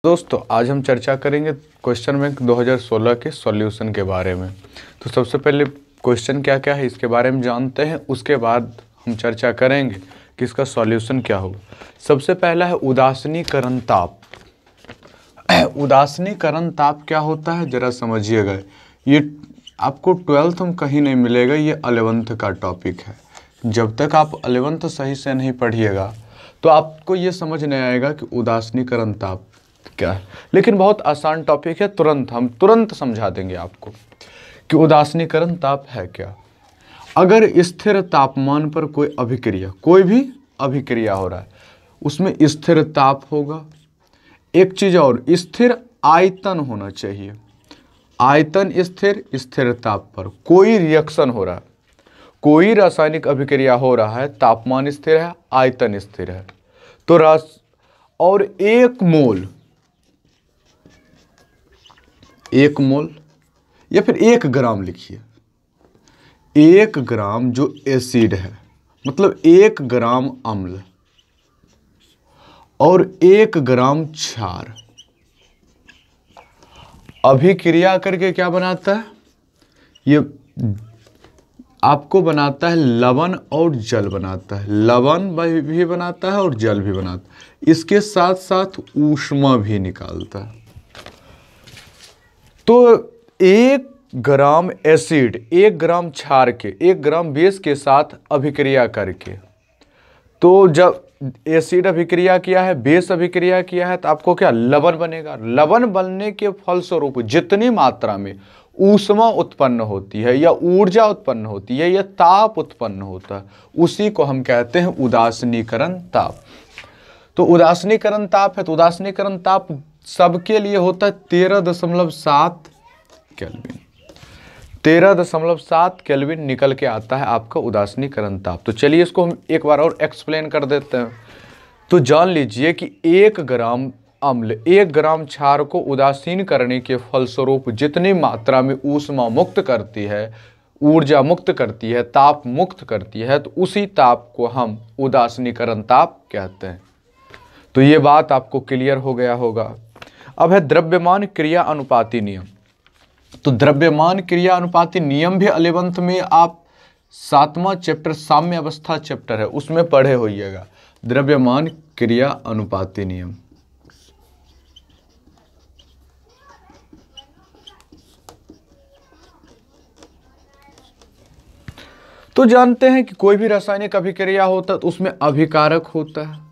दोस्तों आज हम चर्चा करेंगे क्वेश्चन बैंक 2016 के सॉल्यूशन के बारे में। तो सबसे पहले क्वेश्चन क्या क्या है इसके बारे में जानते हैं, उसके बाद हम चर्चा करेंगे कि इसका सॉल्यूशन क्या होगा। सबसे पहला है उदासीनीकरण ताप। उदासीनीकरण ताप क्या होता है जरा समझिएगा। ये आपको 12th में कहीं नहीं मिलेगा, ये 11th का टॉपिक है। जब तक आप 11th सही से नहीं पढ़िएगा तो आपको ये समझ नहीं आएगा कि उदासीनीकरण ताप क्या है। लेकिन बहुत आसान टॉपिक है, हम तुरंत समझा देंगे आपको कि उदासीनीकरण ताप है क्या। अगर स्थिर तापमान पर कोई भी अभिक्रिया हो रहा है, उसमें स्थिर ताप होगा। एक चीज और, स्थिर आयतन होना चाहिए। आयतन स्थिर ताप पर कोई रिएक्शन हो रहा है, कोई रासायनिक अभिक्रिया हो रहा है, तापमान स्थिर है, आयतन स्थिर है, तो और एक मोल या फिर 1 ग्राम लिखिए। 1 ग्राम जो एसिड है, मतलब 1 ग्राम अम्ल और 1 ग्राम क्षार अभिक्रिया करके क्या बनाता है, ये आपको बनाता है लवण और जल बनाता है। लवण भी बनाता है और जल भी बनाता है, इसके साथ साथ ऊष्मा भी निकालता है। तो 1 ग्राम एसिड 1 ग्राम क्षार के 1 ग्राम बेस के साथ अभिक्रिया करके, तो जब एसिड अभिक्रिया किया है, बेस अभिक्रिया किया है, तो आपको क्या लवण बनेगा। लवण बनने के फलस्वरूप जितनी मात्रा में ऊष्मा उत्पन्न होती है या ऊर्जा उत्पन्न होती है या ताप उत्पन्न होता है, उसी को हम कहते हैं उदासीनीकरण ताप। तो उदासीनीकरण ताप है, तो उदासीनीकरण ताप सबके लिए होता है 13.7 केल्विन। 13.7 केल्विन निकल के आता है आपका उदासीनीकरण ताप। तो चलिए इसको हम एक बार और एक्सप्लेन कर देते हैं। तो जान लीजिए कि 1 ग्राम अम्ल 1 ग्राम क्षार को उदासीन करने के फलस्वरूप जितनी मात्रा में ऊष्मा मुक्त करती है, ऊर्जा मुक्त करती है, ताप मुक्त करती है, तो उसी ताप को हम उदासीनीकरण ताप कहते हैं। तो ये बात आपको क्लियर हो गया होगा। अब है द्रव्यमान क्रिया अनुपाती नियम। तो द्रव्यमान क्रिया अनुपाती नियम भी 11th में आप 7वां चैप्टर साम्य अवस्था चैप्टर है उसमें पढ़े होइएगा। द्रव्यमान क्रिया अनुपाती नियम। तो जानते हैं कि कोई भी रासायनिक अभिक्रिया होता है तो उसमें अभिकारक होता है।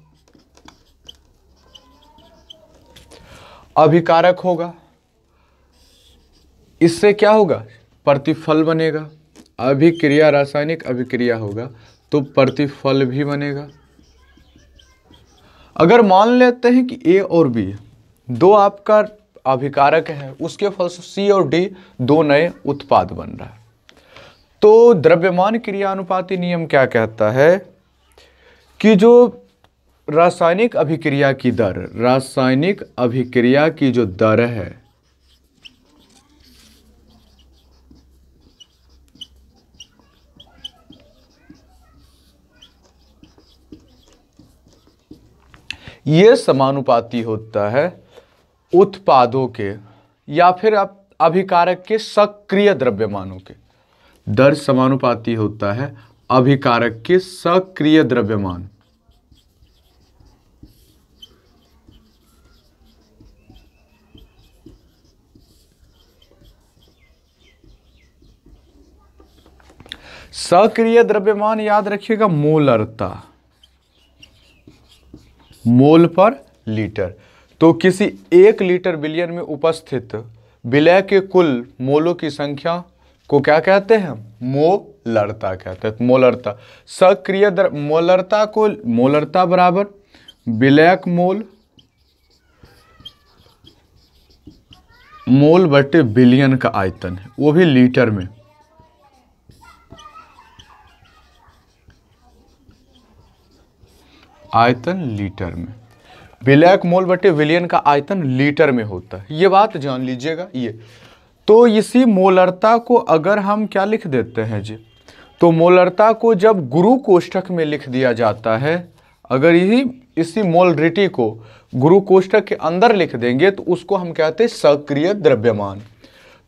अभिकारक होगा, इससे क्या होगा, प्रतिफल बनेगा। अभिक्रिया रासायनिक अभिक्रिया होगा तो प्रतिफल भी बनेगा। अगर मान लेते हैं कि ए और बी दो आपका अभिकारक है, उसके फल से सी और डी 2 नए उत्पाद बन रहा है। तो द्रव्यमान क्रिया अनुपाती नियम क्या कहता है कि जो रासायनिक अभिक्रिया की दर, रासायनिक अभिक्रिया की जो दर है, ये समानुपाती होता है उत्पादों के या फिर आप अभिकारक के सक्रिय द्रव्यमानों के। दर समानुपाती होता है अभिकारक के सक्रिय द्रव्यमान। सक्रिय द्रव्यमान याद रखिएगा मोलरता, मोल पर लीटर। तो किसी 1 लीटर बिलियन में उपस्थित विलय के कुल मोलों की संख्या को क्या कहते हैं, मोलरता कहते हैं। मोलरता सक्रिय मोलरता को, मोलरता बराबर विलयक मोल, मोल बटे बिलियन का आयतन है, वो भी लीटर में। आयतन लीटर में, विलयक मोल बटे विलियन का आयतन लीटर में होता है। ये बात जान लीजिएगा। ये तो इसी मोलरता को अगर हम क्या लिख देते हैं जी, तो मोलरता को जब गुरु कोष्ठक में लिख दिया जाता है, अगर यही इसी मोलरिटी को गुरु कोष्ठक के अंदर लिख देंगे तो उसको हम कहते हैं सक्रिय द्रव्यमान।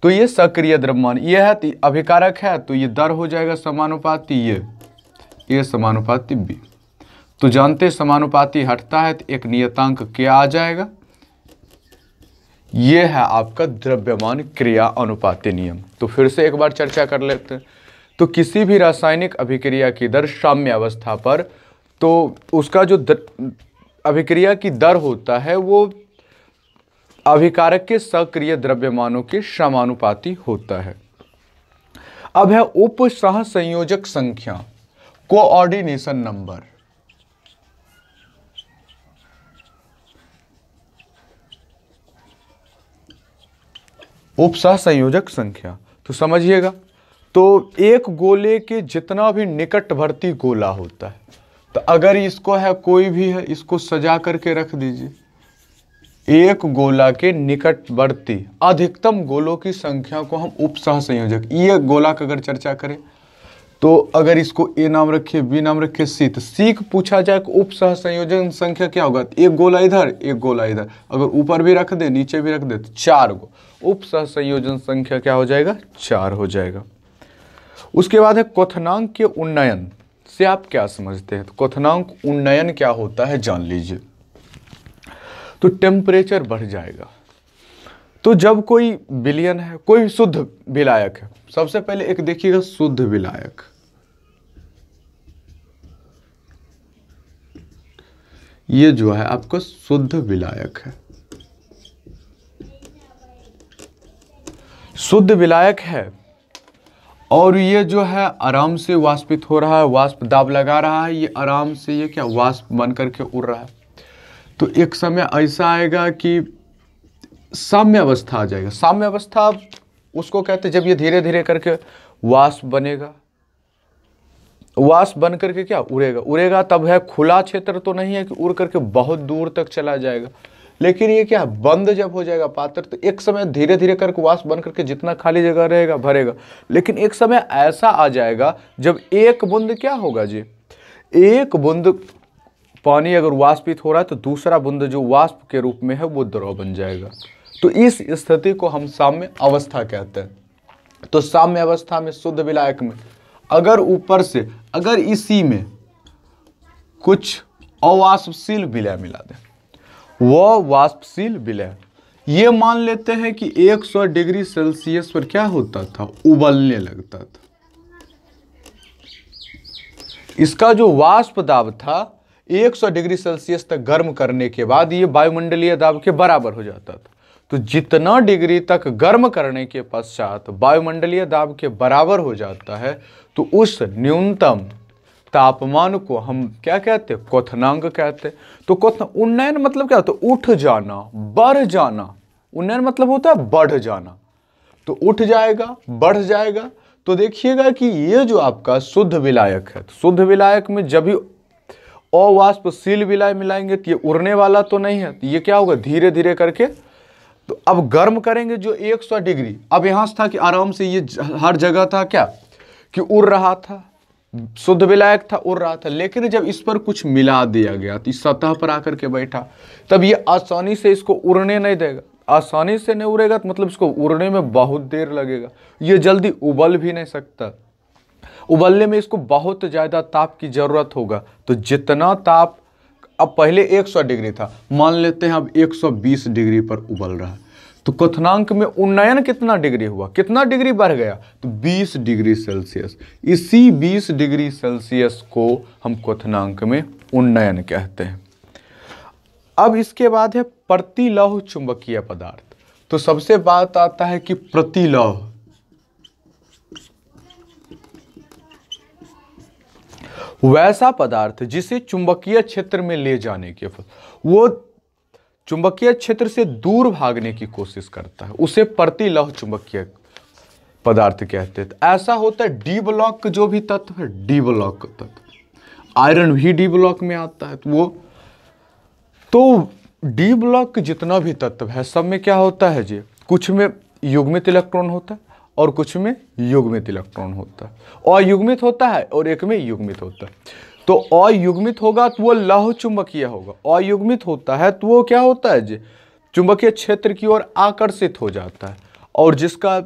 तो ये सक्रिय द्रव्यमान ये है, तो अभिकारक है तो ये दर हो जाएगा समानुपाती ये समानुपाती बी। तो जानते समानुपाती हटता है तो एक नियतांक क्या आ जाएगा, ये है आपका द्रव्यमान क्रिया अनुपाती नियम। तो फिर से एक बार चर्चा कर लेते हैं। तो किसी भी रासायनिक अभिक्रिया की दर साम्य अवस्था पर, तो उसका जो अभिक्रिया की दर होता है वो अभिकारक के सक्रिय द्रव्यमानों के समानुपाती होता है। अब है उप सह संयोजक संख्या, कोऑर्डिनेशन नंबर। उप सह संयोजक संख्या तो समझिएगा, तो एक गोले के जितना भी निकटवर्ती गोला होता है, तो अगर इसको है कोई भी है, इसको सजा करके रख दीजिए। एक गोला के निकटवर्ती अधिकतम गोलों की संख्या को हम उप सह संयोजक, ये गोला का अगर चर्चा करें तो अगर इसको ए नाम रखे, बी नाम रखे, सी, तो सी को पूछा जाए कि उप सह संयोजन संख्या क्या होगा, एक गोला इधर एक गोला इधर, अगर ऊपर भी रख दे नीचे भी रख दे तो 4 गो, उप सह संयोजन संख्या क्या हो जाएगा, 4 हो जाएगा। उसके बाद है क्वथनांक के उन्नयन से आप क्या समझते हैं। तो क्वथनांक उन्नयन क्या होता है जान लीजिए। तो टेम्परेचर बढ़ जाएगा, तो जब कोई विलयन है, कोई शुद्ध विलायक है, सबसे पहले एक देखिएगा शुद्ध विलायक, ये जो है आपका शुद्ध विलायक है, शुद्ध विलायक है और ये जो है आराम से वाष्पित हो रहा है, वाष्प दाब लगा रहा है, ये आराम से ये क्या वाष्प बन करके उड़ रहा है। तो एक समय ऐसा आएगा कि साम्य अवस्था आ जाएगा। साम्य अवस्था उसको कहते हैं जब ये धीरे धीरे करके वाष्प बनेगा, वाष्प बन करके क्या उड़ेगा, उड़ेगा तब है खुला क्षेत्र तो नहीं है कि उड़ करके बहुत दूर तक चला जाएगा, लेकिन ये क्या बंद जब हो जाएगा पात्र, तो एक समय धीरे धीरे करके वाष्प बन करके जितना खाली जगह रहेगा भरेगा। लेकिन एक समय ऐसा आ जाएगा जब एक बूंद क्या होगा जी, एक बूंद पानी अगर वाष्पित हो रहा है तो दूसरा बूंद जो वाष्प के रूप में है वो द्रव बन जाएगा। तो इस स्थिति को हम साम्य अवस्था कहते हैं। तो साम्य अवस्था में शुद्ध विलायक में अगर ऊपर से अगर इसी में कुछ अवाष्पशील विलय मिला दें, वो वाष्पशील विलय ये मान लेते हैं कि 100 डिग्री सेल्सियस पर क्या होता था, उबलने लगता था। इसका जो वाष्प दाब था 100 डिग्री सेल्सियस तक गर्म करने के बाद ये वायुमंडलीय दाब के बराबर हो जाता था। तो जितना डिग्री तक गर्म करने के पश्चात वायुमंडलीय दाब के बराबर हो जाता है तो उस न्यूनतम तापमान को हम क्या कहते हैं, क्वथनांक कहते हैं। तो उन्नयन मतलब क्या होता है, उठ जाना, बढ़ जाना। उन्नयन मतलब होता है बढ़ जाना, तो उठ जाएगा, बढ़ जाएगा। तो देखिएगा कि ये जो आपका शुद्ध विलायक है, शुद्ध विलायक में जब भी अवाष्पशील विलाय मिलाएंगे तो ये उड़ने वाला तो नहीं है, तो ये क्या होगा धीरे धीरे करके। तो अब गर्म करेंगे जो 100 डिग्री, अब यहां से था कि आराम से ये हर जगह था क्या कि उड़ रहा था, शुद्ध विलायक था, उड़ रहा था। लेकिन जब इस पर कुछ मिला दिया गया तो इस सतह पर आकर के बैठा, तब ये आसानी से इसको उड़ने नहीं देगा। आसानी से नहीं उड़ेगा तो मतलब इसको उड़ने में बहुत देर लगेगा, ये जल्दी उबल भी नहीं सकता। उबलने में इसको बहुत ज़्यादा ताप की ज़रूरत होगा। तो जितना ताप, अब पहले 100 डिग्री था, मान लेते हैं अब 120 डिग्री पर उबल रहा है, तो क्वथनांक में उन्नयन कितना डिग्री हुआ, कितना डिग्री बढ़ गया, तो 20 डिग्री सेल्सियस। इसी 20 डिग्री सेल्सियस को हम क्वथनांक में उन्नयन कहते हैं। अब इसके बाद है प्रतिलौह चुंबकीय पदार्थ। तो सबसे बात आता है कि प्रतिलौह वैसा पदार्थ जिसे चुंबकीय क्षेत्र में ले जाने के वो चुंबकीय क्षेत्र से दूर भागने की कोशिश करता है, उसे प्रतिलौह चुंबकीय पदार्थ कहते हैं। ऐसा होता है डी ब्लॉक जो भी तत्व है, डी ब्लॉक तत्व, आयरन भी डी ब्लॉक में आता है। तो डी ब्लॉक जितना भी तत्व है सब में क्या होता है जी, कुछ में युग्मित इलेक्ट्रॉन होता है और कुछ में युग्मित इलेक्ट्रॉन होता है, अयुग्मित होता है और एक में युग्मित होता है। तो अयुग्मित होगा तो वो लौह चुंबकीय होगा। अयुग्मित होता है तो वो क्या होता है जी, चुंबकीय क्षेत्र की ओर आकर्षित हो जाता है। और जिसका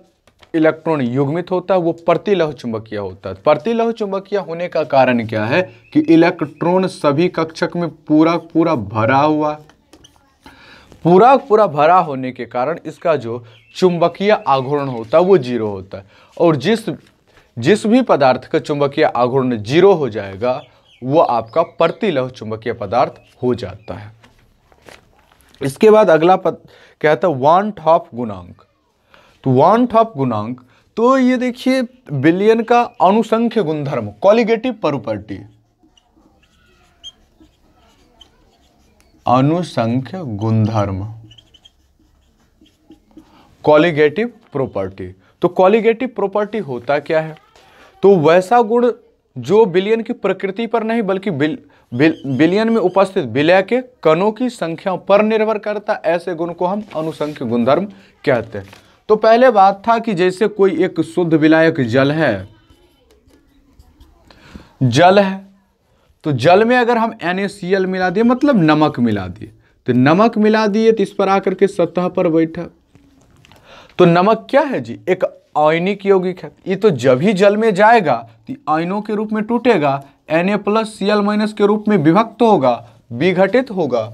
इलेक्ट्रॉन युग्मित होता है वो प्रतिलौह चुंबकीय होता है। प्रतिलौह चुंबकीय होने का कारण क्या है कि इलेक्ट्रॉन सभी कक्षक में पूरा पूरा भरा हुआ, पूरा पूरा भरा होने के कारण इसका जो चुंबकीय आघूर्ण होता है वो जीरो होता है। और जिस भी पदार्थ का चुंबकीय आघूर्ण जीरो हो जाएगा वो आपका प्रतिलौह चुंबकीय पदार्थ हो जाता है। इसके बाद अगला पद कहता है वान टॉप गुणांक। तो वान टॉप गुणांक, तो ये देखिए विलयन का अनुसंख्य गुणधर्म, कॉलिगेटिव प्रॉपर्टी, अनुसंख्य गुणधर्म, कॉलिगेटिव प्रॉपर्टी। तो कॉलिगेटिव प्रॉपर्टी होता क्या है, तो वैसा गुण जो विलयन की प्रकृति पर नहीं बल्कि विलयन में उपस्थित विलय के कणों की संख्या पर निर्भर करता, ऐसे गुण को हम अनुसंख्य गुणधर्म कहते हैं। तो पहले बात था कि जैसे कोई एक शुद्ध विलायक जल है, तो जल में अगर हम NaCl मिला दिए, मतलब नमक मिला दिए, तो नमक मिला दिए तो इस पर आकर के सतह पर बैठा, तो नमक क्या है जी, एक आयनिक यौगिक है। ये तो जब ही जल में जाएगा तो आयनों के रूप में टूटेगा, Na+Cl- के रूप में विभक्त होगा, विघटित होगा।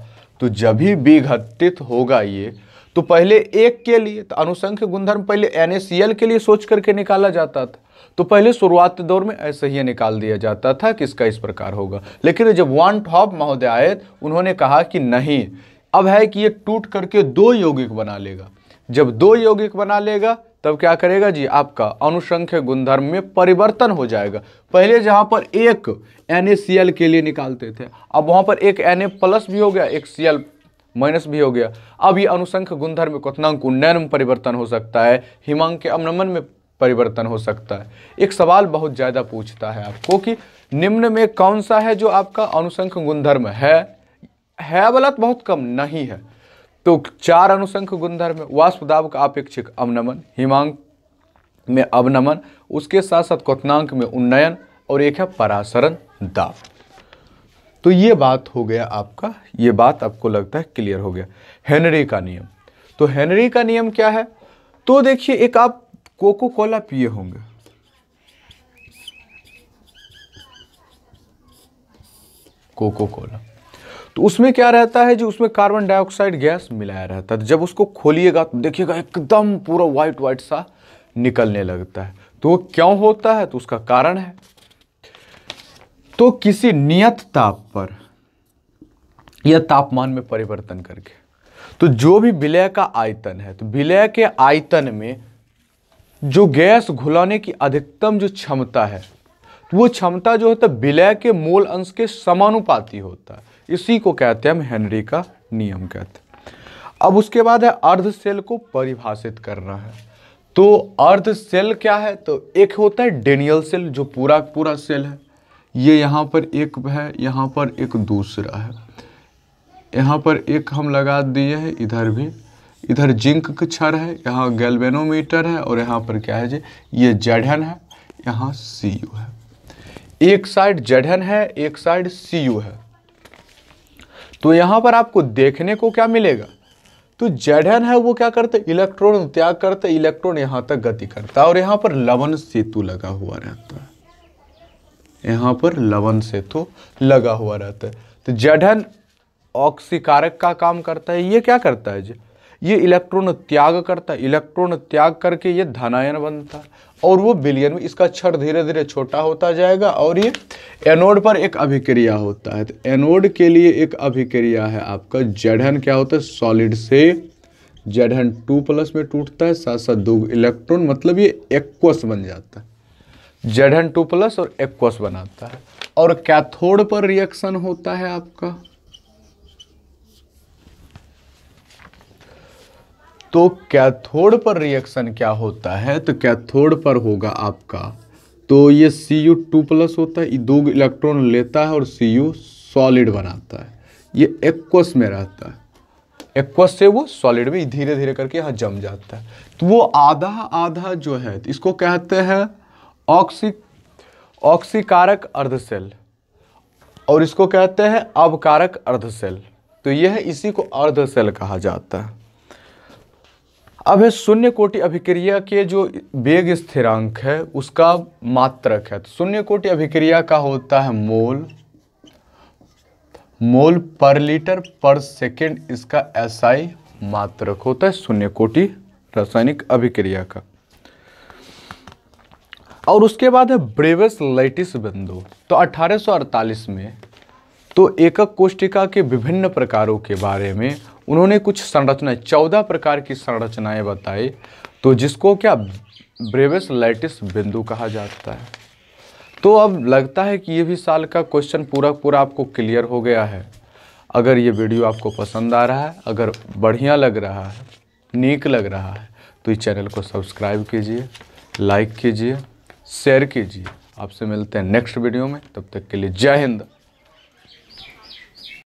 तो जब ही विघटित होगा ये, तो पहले एक के लिए तो अनुसंख्य गुणधर्म पहले NaCl के लिए सोच करके निकाला जाता था। तो पहले शुरुआती दौर में ऐसे ही निकाल दिया जाता था कि इसका इस प्रकार होगा। लेकिन जब वान टॉप महोदय आए उन्होंने कहा कि नहीं, अब है कि ये टूट करके दो यौगिक बना लेगा। जब दो यौगिक बना लेगा तब क्या करेगा जी, आपका अनुसंख्य गुणधर्म में परिवर्तन हो जाएगा। पहले जहां पर एक NaCl के लिए निकालते थे, अब वहां पर एक Na+ भी हो गया, एक Cl- भी हो गया। अब ये अनुसंख्य गुणधर्म में क्वथनांक उन्नयन में परिवर्तन हो सकता है, हिमांक के अवनमन में परिवर्तन हो सकता है। एक सवाल बहुत ज्यादा पूछता है आपको कि निम्न में कौन सा है जो आपका अनुसंख्य गुणधर्म है वाला तो बहुत कम नहीं है। तो 4 अनुसंख्य गुणधर्म, वाष्प दाब का अपेक्षिक अवनमन, हिमांक में अवनमन, उसके साथ साथ क्वथनांक में उन्नयन, और एक है परासरण दाब। तो ये बात हो गया आपका, ये बात आपको लगता है क्लियर हो गया। हेनरी का नियम, तो हेनरी का नियम क्या है, तो देखिए एक आप कोको कोला पिए होंगे, कोको कोला, तो उसमें क्या रहता है जो उसमें कार्बन डाइऑक्साइड गैस मिलाया रहता है। जब उसको खोलिएगा तो देखिएगा एकदम पूरा व्हाइट सा निकलने लगता है। तो वो क्यों होता है, तो उसका कारण है, तो किसी नियत ताप पर या तापमान में परिवर्तन करके, तो जो भी विलय का आयतन है, तो विलय के आयतन में जो गैस घुलाने की अधिकतम जो क्षमता है, तो वो क्षमता जो होता है विलय के मोल अंश के समानुपाती होता है। इसी को कहते हैं हम हेनरी का नियम कहते हैं। अब उसके बाद है अर्ध शेल को परिभाषित करना है। तो अर्ध शेल क्या है, तो एक होता है डेनियल शेल जो पूरा पूरा शेल है, ये यहाँ पर एक है, यहाँ पर एक दूसरा है, यहाँ पर एक हम लगा दिए हैं, इधर भी, इधर जिंक का क्षर है, यहाँ गैल्वेनोमीटर है, और यहाँ पर क्या है जी, ये जड़हन है, यहाँ Cu है। एक साइड जड़हन है, एक साइड Cu है। तो यहाँ पर आपको देखने को क्या मिलेगा, तो जड़हन है वो क्या करते, इलेक्ट्रॉन त्याग करते, इलेक्ट्रॉन यहाँ तक गति करता है, और यहाँ पर लवण सेतु लगा हुआ रहता है, यहाँ पर लवण सेतु लगा हुआ रहता है। तो जड़हन ऑक्सीकारक का काम करता है। ये क्या करता है जी, ये इलेक्ट्रॉन त्याग करता है, इलेक्ट्रॉन त्याग करके ये धनायन बनता है, और वो विलयन में इसका क्षर धीरे धीरे छोटा होता जाएगा, और ये एनोड पर एक अभिक्रिया होता है। तो एनोड के लिए एक अभिक्रिया है आपका, जड़हन क्या होता है, सॉलिड से जड़हन 2+ में टूटता है, साथ साथ 2 इलेक्ट्रॉन, मतलब ये एक्वस बन जाता है, जड़हन 2+ और एक्वस बनाता है। और कैथोड पर रिएक्शन होता है आपका, तो कैथोड पर रिएक्शन क्या होता है, तो कैथोड पर होगा आपका, तो ये Cu2+ होता है, ये 2 इलेक्ट्रॉन लेता है और Cu सॉलिड बनाता है, ये एक्वस में रहता है, एक्वस से वो सॉलिड में धीरे धीरे करके यहाँ जम जाता है। तो वो आधा आधा जो है इसको कहते हैं ऑक्सीकारक अर्धशेल। और इसको कहते हैं अवकारक अर्धशैल। तो यह इसी को अर्धशैल कहा जाता है। अब है शून्य कोटि अभिक्रिया के जो वेग स्थिरांक है उसका मात्रक है। तो शून्य कोटि अभिक्रिया का होता है मोल पर लीटर पर सेकेंड, इसका SI मात्रक होता है शून्य कोटि रासायनिक अभिक्रिया का। और उसके बाद है ब्रेवस-लैटिस बिंदु। तो 1848 में तो एकक कोष्ठिका के विभिन्न प्रकारों के बारे में उन्होंने कुछ संरचनाएं, 14 प्रकार की संरचनाएं बताई, तो जिसको क्या ब्रेवस-लैटिस बिंदु कहा जाता है। तो अब लगता है कि ये भी साल का क्वेश्चन पूरा आपको क्लियर हो गया है। अगर ये वीडियो आपको पसंद आ रहा है, अगर बढ़िया लग रहा है, नीक लग रहा है, तो इस चैनल को सब्सक्राइब कीजिए, लाइक कीजिए, शेयर कीजिए। आपसे मिलते हैं नेक्स्ट वीडियो में, तब तक के लिए जय हिंद।